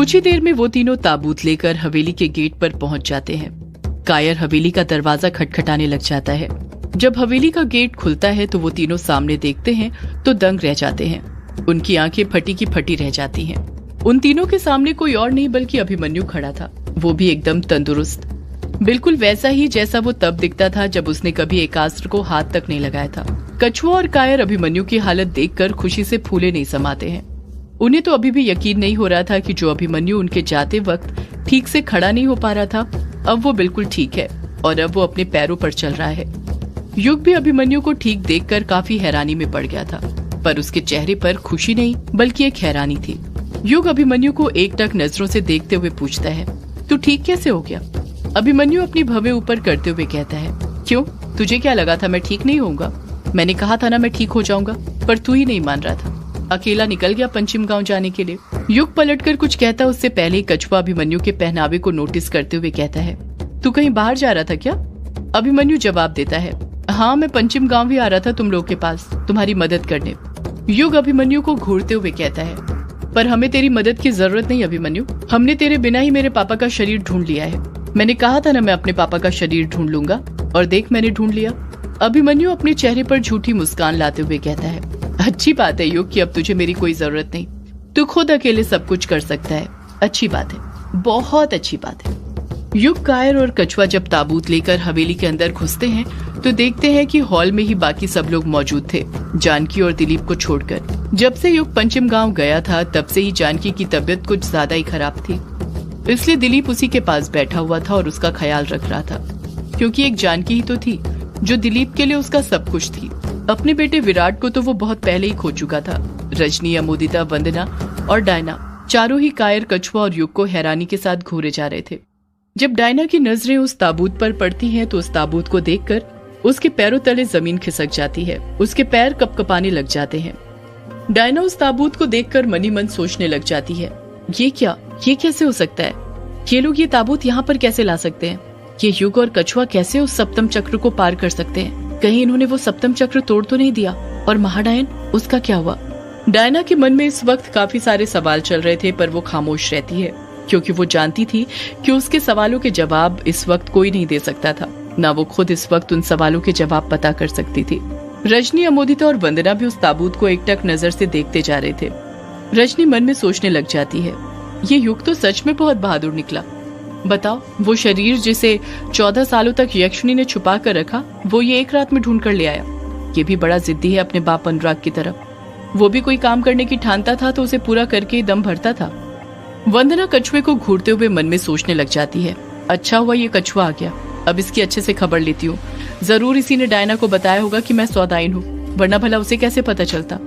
कुछ ही देर में वो तीनों ताबूत लेकर हवेली के गेट पर पहुंच जाते हैं। कायर हवेली का दरवाजा खटखटाने लग जाता है। जब हवेली का गेट खुलता है तो वो तीनों सामने देखते हैं तो दंग रह जाते हैं। उनकी आंखें फटी की फटी रह जाती हैं। उन तीनों के सामने कोई और नहीं बल्कि अभिमन्यु खड़ा था। वो भी एकदम तंदुरुस्त, बिल्कुल वैसा ही जैसा वो तब दिखता था जब उसने कभी एकास्त्र को हाथ तक नहीं लगाया था। कछुआ और कायर अभिमन्यु की हालत देखकर खुशी से फूले नहीं समाते हैं। उन्हें तो अभी भी यकीन नहीं हो रहा था कि जो अभिमन्यु उनके जाते वक्त ठीक से खड़ा नहीं हो पा रहा था, अब वो बिल्कुल ठीक है और अब वो अपने पैरों पर चल रहा है। युग भी अभिमन्यु को ठीक देखकर काफी हैरानी में पड़ गया था, पर उसके चेहरे पर खुशी नहीं बल्कि एक हैरानी थी। युग अभिमन्यु को एकटक नजरों से देखते हुए पूछता है, तू ठीक कैसे हो गया? अभिमन्यु अपनी भवें ऊपर करते हुए कहता है, क्यों, तुझे क्या लगा था मैं ठीक नहीं होऊंगा? मैंने कहा था ना मैं ठीक हो जाऊंगा, पर तू ही नहीं मान रहा था। अकेला निकल गया पंचिम गांव जाने के लिए। युग पलटकर कुछ कहता उससे पहले ही कछुआ अभिमन्यु के पहनावे को नोटिस करते हुए कहता है, तू कहीं बाहर जा रहा था क्या? अभिमन्यु जवाब देता है, हाँ मैं पंचिम गांव ही आ रहा था तुम लोग के पास तुम्हारी मदद करने। युग अभिमन्यु को घूरते हुए कहता है, पर हमें तेरी मदद की जरूरत नहीं अभिमन्यु, हमने तेरे बिना ही मेरे पापा का शरीर ढूंढ लिया है। मैंने कहा था ना मैं अपने पापा का शरीर ढूंढ लूंगा, और देख मैंने ढूंढ लिया। अभिमन्यु अपने चेहरे पर झूठी मुस्कान लाते हुए कहता है, अच्छी बात है युग कि अब तुझे मेरी कोई जरूरत नहीं, तू खुद अकेले सब कुछ कर सकता है। अच्छी बात है, बहुत अच्छी बात है। युग, कायर और कछुआ जब ताबूत लेकर हवेली के अंदर घुसते हैं तो देखते हैं कि हॉल में ही बाकी सब लोग मौजूद थे, जानकी और दिलीप को छोड़कर। जब से युग पंचिम गांव गया था तब से ही जानकी की तबीयत कुछ ज्यादा ही खराब थी, इसलिए दिलीप उसी के पास बैठा हुआ था और उसका ख्याल रख रहा था, क्योंकि एक जानकी ही तो थी जो दिलीप के लिए उसका सब कुछ थी। अपने बेटे विराट को तो वो बहुत पहले ही खो चुका था। रजनी, अमोदिता, वंदना और डायना चारों ही कायर, कछुआ और युग को हैरानी के साथ घूरे जा रहे थे। जब डायना की नजरें उस ताबूत पर पड़ती हैं तो उस ताबूत को देखकर उसके पैरों तले जमीन खिसक जाती है, उसके पैर कपकपाने लग जाते हैं। डायना उस ताबूत को देखकर मनी मन सोचने लग जाती है, ये क्या, ये कैसे हो सकता है? ये लोग ये ताबूत यहाँ पर कैसे ला सकते हैं? ये युग और कछुआ कैसे उस सप्तम चक्र को पार कर सकते हैं? कहीं इन्होंने वो सप्तम चक्र तोड़ तो नहीं दिया? और महाडायन, उसका क्या हुआ? डायना के मन में इस वक्त काफी सारे सवाल चल रहे थे, पर वो खामोश रहती है क्योंकि वो जानती थी कि उसके सवालों के जवाब इस वक्त कोई नहीं दे सकता था, ना वो खुद इस वक्त उन सवालों के जवाब पता कर सकती थी। रजनी, अमोदिता और वंदना भी उस ताबूत को एकटक नजर से देखते जा रहे थे। रजनी मन में सोचने लग जाती है, ये युग तो सच में बहुत बहादुर निकला। बताओ, वो शरीर जिसे 14 सालों तक यक्षिणी ने छुपा कर रखा, वो ये एक रात में ढूंढ कर ले आया। ये भी बड़ा जिद्दी है अपने बाप अनुराग की तरफ। वो भी कोई काम करने की ठानता था तो उसे पूरा करके ही दम भरता था। वंदना कछुए को घूरते हुए मन में सोचने लग जाती है, अच्छा हुआ ये कछुआ आ गया, अब इसकी अच्छे से खबर लेती हूँ। जरूर इसी ने डायना को बताया होगा कि मैं सौदाइन हूँ, वरना भला उसे कैसे पता चलता।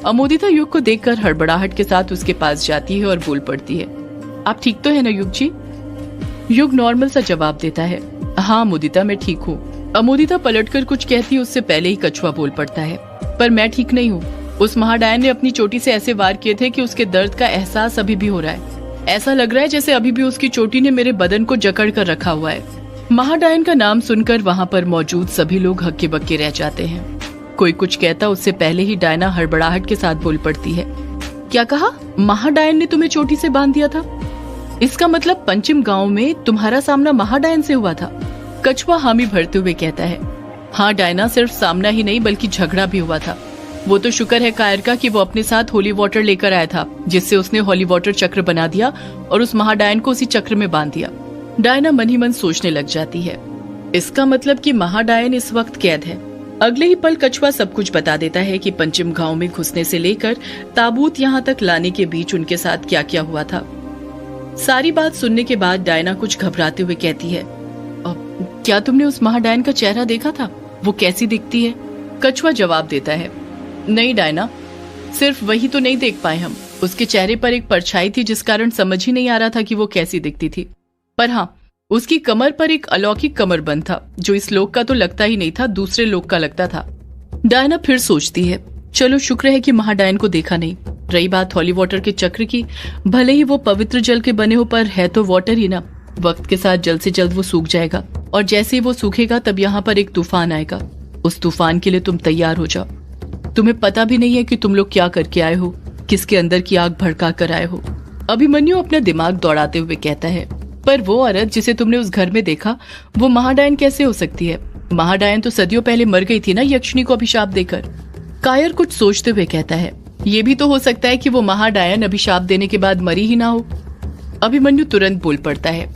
अमोदिता युग को देखकर हड़बड़ाहट के साथ उसके पास जाती है और बोल पड़ती है, आप ठीक तो है ना युग जी? युग नॉर्मल सा जवाब देता है, हाँ अमोदिता मैं ठीक हूँ। अमोदिता पलटकर कुछ कहती है उससे पहले ही कछुआ बोल पड़ता है, पर मैं ठीक नहीं हूँ। उस महाडायन ने अपनी चोटी से ऐसे वार किए थे कि उसके दर्द का एहसास अभी भी हो रहा है। ऐसा लग रहा है जैसे अभी भी उसकी चोटी ने मेरे बदन को जकड़ कर रखा हुआ है। महाडायन का नाम सुनकर वहाँ पर मौजूद सभी लोग हक्के बक्के रह जाते हैं। कोई कुछ कहता उससे पहले ही डायना हड़बड़ाहट के साथ बोल पड़ती है, क्या कहा? महाडायन ने तुम्हें चोटी से बांध दिया था? इसका मतलब पंचिम गांव में तुम्हारा सामना महाडायन से हुआ था? कछुआ हामी भरते हुए कहता है, हाँ डायना, सिर्फ सामना ही नहीं बल्कि झगड़ा भी हुआ था। वो तो शुक्र है कायर का कि वो अपने साथ होली वाटर लेकर आया था, जिससे उसने होली वाटर चक्र बना दिया और उस महाडायन को उसी चक्र में बांध दिया। डायना मन ही मन सोचने लग जाती है, इसका मतलब कि महाडायन इस वक्त कैद है। अगले ही पल कछुआ सब कुछ बता देता है कि पंचिम गांव में घुसने से लेकर ताबूत यहाँ तक लाने के बीच उनके साथ क्या क्या हुआ था। सारी बात सुनने के बाद डायना कुछ घबराते हुए कहती है, क्या तुमने उस महाडायन का चेहरा देखा था? वो कैसी दिखती है? कछुआ जवाब देता है, नहीं डायना, सिर्फ वही तो नहीं देख पाए हम। उसके चेहरे पर एक परछाई थी जिस कारण समझ ही नहीं आ रहा था कि वो कैसी दिखती थी। पर हाँ, उसकी कमर पर एक अलौकिक कमरबंद था जो इस लोक का तो लगता ही नहीं था, दूसरे लोक का लगता था। डायना फिर सोचती है, चलो शुक्र है कि महाडायन को देखा नहीं। रही बात हॉली वाटर के चक्र की, भले ही वो पवित्र जल के बने हो, पर है तो वाटर ही ना। वक्त के साथ जल्द से जल्द वो सूख जाएगा, और जैसे ही वो सूखेगा तब यहाँ पर एक तूफान आएगा। उस तूफान के लिए तुम तैयार हो जाओ। तुम्हें पता भी नहीं है कि तुम लोग क्या करके आए हो, किसके अंदर की आग भड़का कर आए हो। अभिमन्यु अपना दिमाग दौड़ाते हुए कहता है, पर वो औरत जिसे तुमने उस घर में देखा, वो महाडायन कैसे हो सकती है? महाडायन तो सदियों पहले मर गई थी ना, यक्षिणी को अभिशाप देकर। कायर कुछ सोचते हुए कहता है, ये भी तो हो सकता है कि वो महाडायन अभिशाप देने के बाद मरी ही ना हो। अभिमन्यु तुरंत बोल पड़ता है,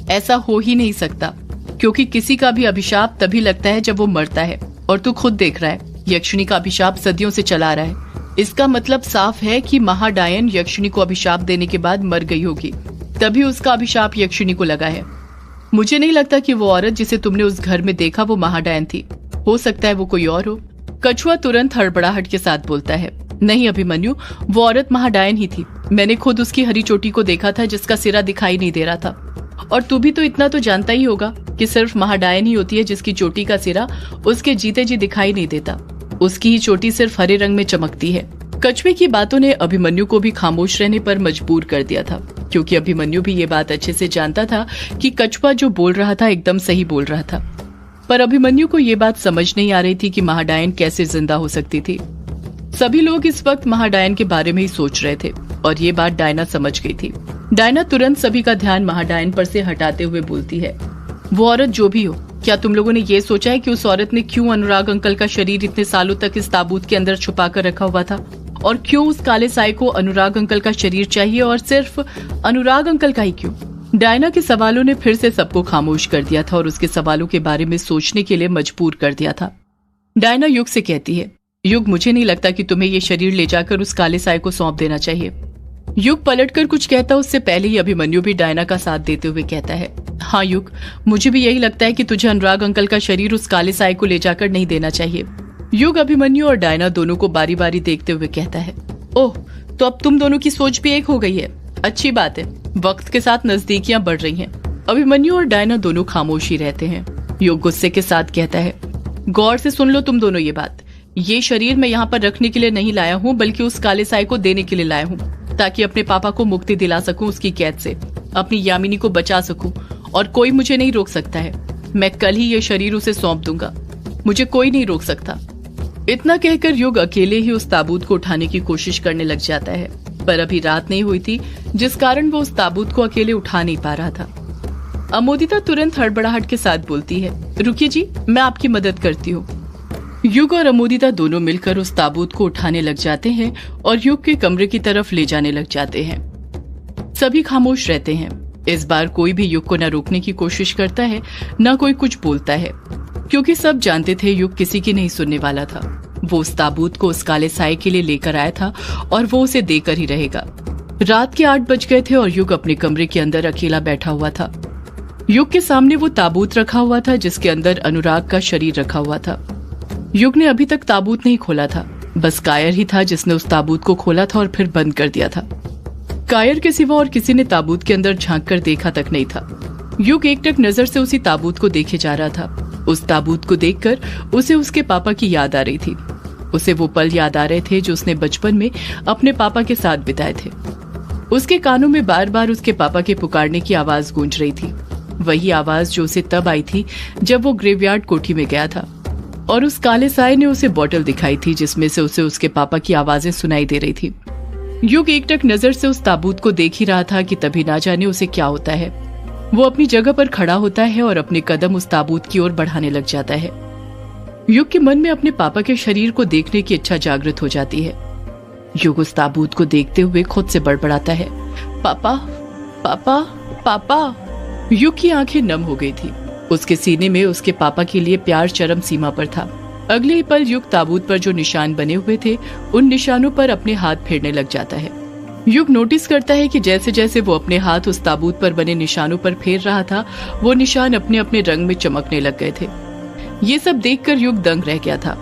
ऐसा हो ही नहीं सकता, क्योंकि किसी का भी अभिशाप तभी लगता है जब वो मरता है, और तू खुद देख रहा है यक्षिणी का अभिशाप सदियों से चला रहा है। इसका मतलब साफ है कि महाडायन यक्षिणी को अभिशाप देने के बाद मर गई होगी, तभी उसका अभिशाप यक्षिणी को लगा है। मुझे नहीं लगता कि वो औरत जिसे तुमने उस घर में देखा वो महाडायन थी, हो सकता है वो कोई और हो। कछुआ तुरंत हड़बड़ाहट के साथ बोलता है, नहीं अभिमन्यु, वो औरत महाडायन ही थी। मैंने खुद उसकी हरी चोटी को देखा था जिसका सिरा दिखाई नहीं दे रहा था। और तू भी तो इतना तो जानता ही होगा कि सिर्फ महाडायन ही होती है जिसकी चोटी का सिरा उसके जीते जी दिखाई नहीं देता। उसकी ही चोटी सिर्फ हरे रंग में चमकती है। कछुए की बातों ने अभिमन्यु को भी खामोश रहने पर मजबूर कर दिया था, क्योंकि अभिमन्यु भी ये बात अच्छे से जानता था कि कछुआ जो बोल रहा था एकदम सही बोल रहा था। पर अभिमन्यु को ये बात समझ नहीं आ रही थी कि महाडायन कैसे जिंदा हो सकती थी। सभी लोग इस वक्त महाडायन के बारे में ही सोच रहे थे, और ये बात डायना समझ गई थी। डायना तुरंत सभी का ध्यान महाडायन पर से हटाते हुए बोलती है, वो औरत जो भी हो, क्या तुम लोगों ने ये सोचा है कि उस औरत ने क्यों अनुराग अंकल का शरीर इतने सालों तक इस ताबूत के अंदर छुपा कर रखा हुआ था? और क्यों उस काले साए को अनुराग अंकल का शरीर चाहिए, और सिर्फ अनुराग अंकल का ही क्यों? डायना के सवालों ने फिर से सबको खामोश कर दिया था और उसके सवालों के बारे में सोचने के लिए मजबूर कर दिया था। डायना युग से कहती है, युग, मुझे नहीं लगता कि तुम्हें ये शरीर ले जाकर उस काले साए को सौंप देना चाहिए। युग पलटकर कुछ कहता उससे पहले ही अभिमन्यु भी डायना का साथ देते हुए कहता है, हाँ युग, मुझे भी यही लगता है कि तुझे अनुराग अंकल का शरीर उस काले साए को ले जाकर नहीं देना चाहिए। युग अभिमन्यु और डायना दोनों को बारी बारी देखते हुए कहता है, ओह, तो अब तुम दोनों की सोच भी एक हो गई है। अच्छी बात है, वक्त के साथ नजदीकियां बढ़ रही हैं। अभिमन्यु और डायना दोनों खामोश ही रहते हैं। युग गुस्से के साथ कहता है, गौर से सुन लो तुम दोनों ये बात। ये शरीर मैं यहाँ पर रखने के लिए नहीं लाया हूँ, बल्कि उस काले साए को देने के लिए लाया हूँ, ताकि अपने पापा को मुक्ति दिला सकूं उसकी कैद से, अपनी यामिनी को बचा सकूं, और कोई मुझे नहीं रोक सकता है। मैं कल ही ये शरीर उसे सौंप दूंगा, मुझे कोई नहीं रोक सकता। इतना कहकर युग अकेले ही उस ताबूत को उठाने की कोशिश करने लग जाता है, पर अभी रात नहीं हुई थी, जिस कारण वो उस ताबूत को अकेले उठा नहीं पा रहा था। अमोदिता तुरंत हड़बड़ाहट के साथ बोलती है, रुकिए जी, मैं आपकी मदद करती हूँ। युग और अमोदिता दोनों मिलकर उस ताबूत को उठाने लग जाते हैं और युग के कमरे की तरफ ले जाने लग जाते हैं। सभी खामोश रहते हैं। इस बार कोई भी युग को न रोकने की कोशिश करता है, न कोई कुछ बोलता है, क्योंकि सब जानते थे युग किसी की नहीं सुनने वाला था। वो उस ताबूत को उस काले साए के लिए लेकर आया था और वो उसे देकर ही रहेगा। रात के 8 बज गए थे और युग अपने कमरे के अंदर अकेला बैठा हुआ था। युग के सामने वो ताबूत रखा हुआ था जिसके अंदर अनुराग का शरीर रखा हुआ था। युग ने अभी तक ताबूत नहीं खोला था, बस कायर ही था जिसने उस ताबूत को खोला था और फिर बंद कर दिया था। कायर के सिवा और किसी ने ताबूत के अंदर झांक कर देखा तक नहीं था। युग एकटक नजर से उसी ताबूत को देखे जा रहा था। उस ताबूत को देखकर उसे उसके पापा की याद आ रही थी। उसे वो पल याद आ रहे थे जो उसने बचपन में अपने पापा के साथ बिताए थे। उसके कानों में बार बार उसके पापा के पुकारने की आवाज गूंज रही थी, वही आवाज जो उसे तब आई थी जब वो ग्रेवयार्ड कोठी में गया था और उस काले साए ने उसे बोतल दिखाई थी जिसमें से उसे उसके पापा की आवाजें सुनाई दे रही थी। युग एकटक नजर से उस ताबूत को देख ही रहा था कि तभी ना जाने उसे क्या होता है। वो अपनी जगह पर खड़ा होता है और अपने कदम उस ताबूत की ओर बढ़ाने लग जाता है। युग के मन में अपने पापा के शरीर को देखने की इच्छा जागृत हो जाती है। युग उस ताबूत को देखते हुए खुद से बड़बड़ाता है, पापा पापा पापा। युग की आंखें नम हो गई थी। उसके सीने में उसके पापा के लिए प्यार चरम सीमा पर था। अगले ही पल युग ताबूत पर जो निशान बने हुए थे उन निशानों पर अपने हाथ फेरने लग जाता है। युग नोटिस करता है कि जैसे जैसे वो अपने हाथ उस ताबूत पर बने निशानों पर फेर रहा था, वो निशान अपने अपने रंग में चमकने लग गए थे। ये सब देखकर युग दंग रह गया था।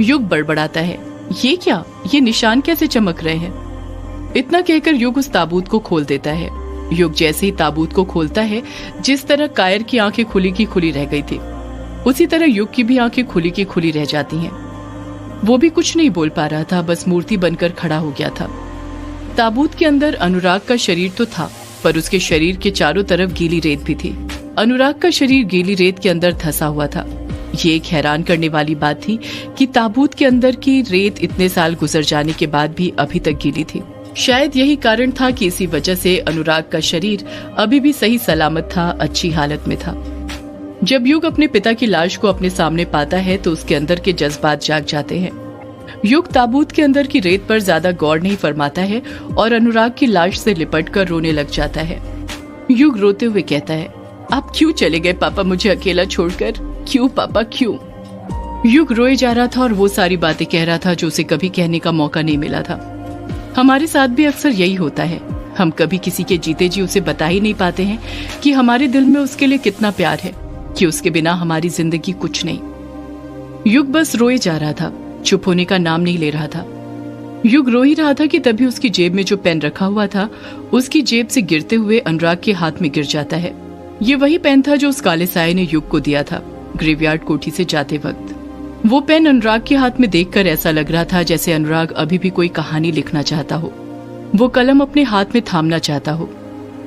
युग बड़बड़ाता है, ये क्या, ये निशान कैसे चमक रहे हैं? इतना कहकर युग उस ताबूत को खोल देता है। युग जैसे ही ताबूत को खोलता है, जिस तरह कायर की आंखें खुली की खुली रह गई थी, उसी तरह युग की भी आंखें खुली की खुली रह जाती हैं। वो भी कुछ नहीं बोल पा रहा था, बस मूर्ति बनकर खड़ा हो गया था। ताबूत के अंदर अनुराग का शरीर तो था, पर उसके शरीर के चारों तरफ गीली रेत भी थी। अनुराग का शरीर गीली रेत के अंदर धंसा हुआ था। ये एक हैरान करने वाली बात थी कि ताबूत के अंदर की रेत इतने साल गुजर जाने के बाद भी अभी तक गीली थी, शायद यही कारण था कि इसी वजह से अनुराग का शरीर अभी भी सही सलामत था, अच्छी हालत में था। जब युग अपने पिता की लाश को अपने सामने पाता है तो उसके अंदर के जज्बात जाग जाते हैं। युग ताबूत के अंदर की रेत पर ज्यादा गौर नहीं फरमाता है और अनुराग की लाश से लिपट कर रोने लग जाता है। युग रोते हुए कहता है, आप क्यों चले गए पापा मुझे अकेला छोड़कर? क्यों पापा क्यों? युग रोए जा रहा था और वो सारी बातें कह रहा था जो उसे कभी कहने का मौका नहीं मिला था। हमारे साथ भी अक्सर यही होता है, हम कभी किसी के जीते जी उसे बता ही नहीं पाते हैं कि हमारे दिल में उसके लिए कितना प्यार है, कि उसके बिना हमारी जिंदगी कुछ नहीं। युग बस रोए जा रहा था, चुप होने का नाम नहीं ले रहा था। युग रो ही रहा था कि तभी उसकी जेब में जो पेन रखा हुआ था उसकी जेब से गिरते हुए अनुराग के हाथ में गिर जाता है। ये वही पेन था जो उस काले साये ने युग को दिया था ग्रेवयार्ड कोठी से जाते वक्त। वो पेन अनुराग के हाथ में देखकर ऐसा लग रहा था जैसे अनुराग अभी भी कोई कहानी लिखना चाहता हो, वो कलम अपने हाथ में थामना चाहता हो।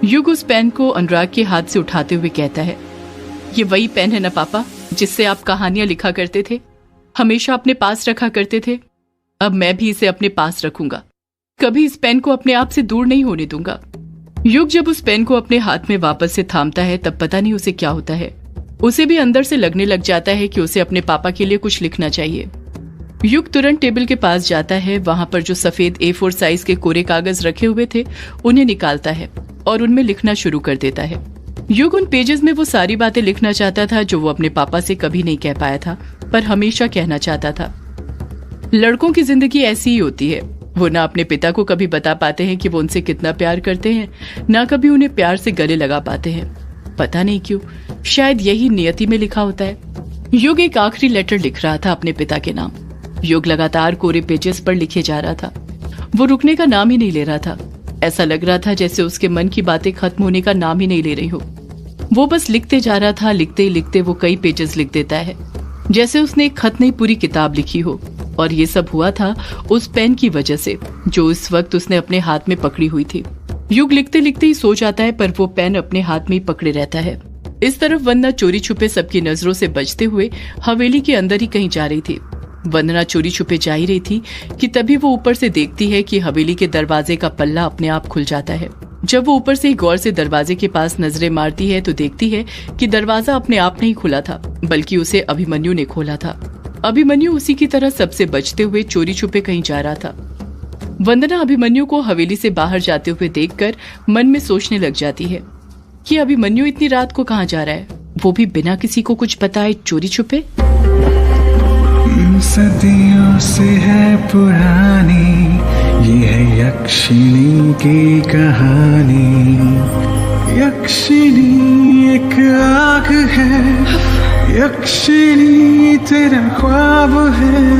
युग उस पेन को अनुराग के हाथ से उठाते हुए कहता है, ये वही पेन है ना पापा जिससे आप कहानियां लिखा करते थे, हमेशा अपने पास रखा करते थे। अब मैं भी इसे अपने पास रखूंगा, कभी इस पेन को अपने आप से दूर नहीं होने दूंगा। युग जब उस पेन को अपने हाथ में वापस से थामता है तब पता नहीं उसे क्या होता है, उसे भी अंदर से लगने लग जाता है कि उसे अपने पापा के लिए कुछ लिखना चाहिए। युग तुरंत टेबल के पास जाता है, वहां पर जो सफेद A4 साइज के कोरे कागज रखे हुए थे उन्हें निकालता है और उनमें लिखना शुरू कर देता है। युग उन पेजेस में वो सारी बातें लिखना चाहता था जो वो अपने पापा से कभी नहीं कह पाया था पर हमेशा कहना चाहता था। लड़कों की जिंदगी ऐसी ही होती है, वो ना अपने पिता को कभी बता पाते हैं कि वो उनसे कितना प्यार करते हैं, ना कभी उन्हें प्यार से गले लगा पाते हैं। पता नहीं क्यों, शायद यही नियति में लिखा होता है। युग एक आखिरी लेटर लिख रहा था अपने पिता के नाम। युग लगातार कोरे पेजेस पर लिखे जा रहा था, वो रुकने का नाम ही नहीं ले रहा था। ऐसा लग रहा था जैसे उसके मन की बातें खत्म होने का नाम ही नहीं ले रही हो। वो बस लिखते जा रहा था, लिखते ही लिखते वो कई पेजेस लिख देता है, जैसे उसने एक खत नहीं पूरी किताब लिखी हो। और ये सब हुआ था उस पेन की वजह से जो इस वक्त उसने अपने हाथ में पकड़ी हुई थी। युग लिखते लिखते ही सो जाता है पर वो पेन अपने हाथ में ही पकड़े रहता है। इस तरफ वंदना चोरी छुपे सबकी नजरों से बचते हुए हवेली के अंदर ही कहीं जा रही थी। वंदना चोरी छुपे जा ही रही थी कि तभी वो ऊपर से देखती है कि हवेली के दरवाजे का पल्ला अपने आप खुल जाता है। जब वो ऊपर से ही गौर से दरवाजे के पास नजरें मारती है तो देखती है कि दरवाजा अपने आप नहीं खुला था बल्कि उसे अभिमन्यु ने खोला था। अभिमन्यु उसी की तरह सबसे बचते हुए चोरी छुपे कहीं जा रहा था। वंदना अभिमन्यु को हवेली से बाहर जाते हुए देखकर मन में सोचने लग जाती है कि अभिमन्यु इतनी रात को कहाँ जा रहा है, वो भी बिना किसी को कुछ बताए चोरी छुपे। सदियों से है पुरानी ये है यक्षिणी की कहानी। यक्षिणी एक आग है, यक्षिणी तेरा ख्वाब है,